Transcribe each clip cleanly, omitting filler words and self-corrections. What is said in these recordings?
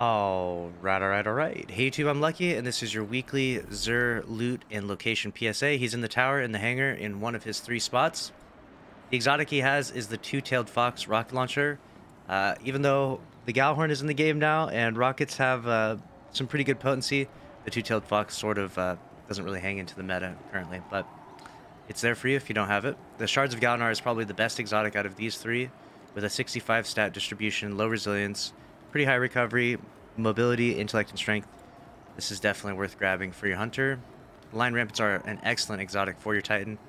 Alright. Hey YouTube, I'm Lucky, and this is your weekly Zur loot and location PSA. He's in the tower in the hangar in one of his 3 spots. The exotic he has is the two-tailed fox rocket launcher. Even though the Gallhorn is in the game now and rockets have some pretty good potency, the two-tailed fox sort of doesn't really hang into the meta currently, but it's there for you if you don't have it. The Shards of Galnar is probably the best exotic out of these 3, with a 65 stat distribution, low resilience, pretty high recovery, mobility, intellect, and strength. This is definitely worth grabbing for your hunter. Line Rampants are an excellent exotic for your Titan.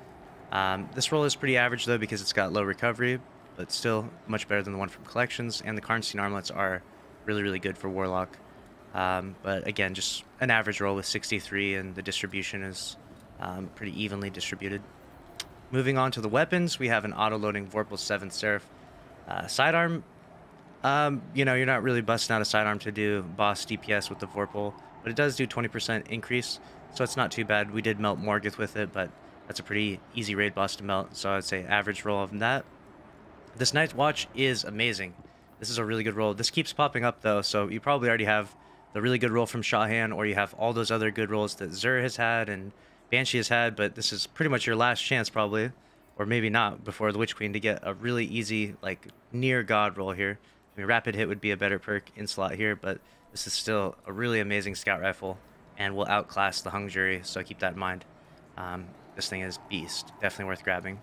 This roll is pretty average though because it's got low recovery, but still much better than the one from collections. And the Karnstein armlets are really good for Warlock. But again, just an average roll with 63, and the distribution is pretty evenly distributed. Moving on to the weapons, we have an auto-loading Vorpal 7 Seraph sidearm. You know, you're not really busting out a sidearm to do boss DPS with the Vorpal, but it does do 20% increase, so it's not too bad. We did melt Morgoth with it, but that's a pretty easy raid boss to melt, so I'd say average roll of that. This Night's Watch is amazing. This is a really good roll. This keeps popping up though, so you probably already have the really good roll from Shahan, or you have all those other good rolls that Zur has had and Banshee has had, but this is pretty much your last chance probably, or maybe not, before the Witch Queen to get a really easy, like, near god roll here. I mean, Rapid Hit would be a better perk in slot here, but this is still a really amazing scout rifle and will outclass the Hung Jury, so keep that in mind. This thing is beast, definitely worth grabbing.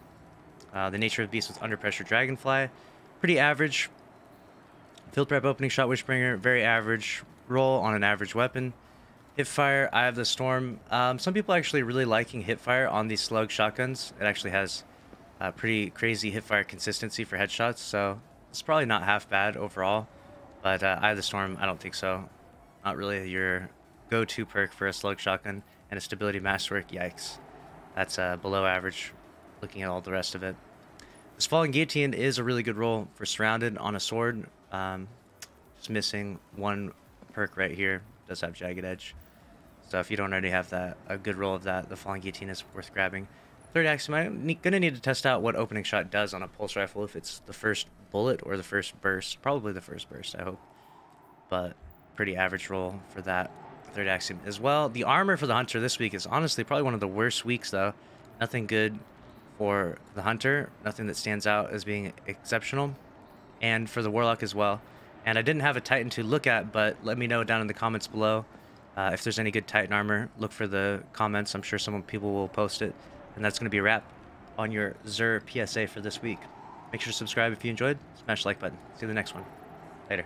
The Nature of Beast with Under Pressure Dragonfly, pretty average. Field Prep Opening Shot Wishbringer, very average roll on an average weapon. Hipfire, Eye of the Storm. Some people actually really liking Hipfire on these slug shotguns. It actually has pretty crazy hipfire consistency for headshots, so it's probably not half bad overall. But Eye of the Storm, I don't think so. Not really your go-to perk for a slug shotgun. And a Stability Masterwork, yikes. That's below average, looking at all the rest of it. This Falling Guillotine is a really good roll for Surrounded on a sword. Just missing one perk right here. Does have Jagged Edge. So if you don't already have that, a good roll of that, the Falling Guillotine is worth grabbing. Third Axiom, I'm gonna need to test out what Opening Shot does on a pulse rifle, if it's the first bullet or the first burst. Probably the first burst, I hope. But pretty average roll for that third Axiom as well. The armor for the Hunter this week is honestly probably one of the worst weeks though. Nothing good for the Hunter, nothing that stands out as being exceptional. And for the Warlock as well. And I didn't have a Titan to look at, but let me know down in the comments below if there's any good Titan armor. Look for the comments. I'm sure some people will post it. And that's going to be a wrap on your Zur PSA for this week. Make sure to subscribe if you enjoyed. Smash the like button. See you in the next one. Later.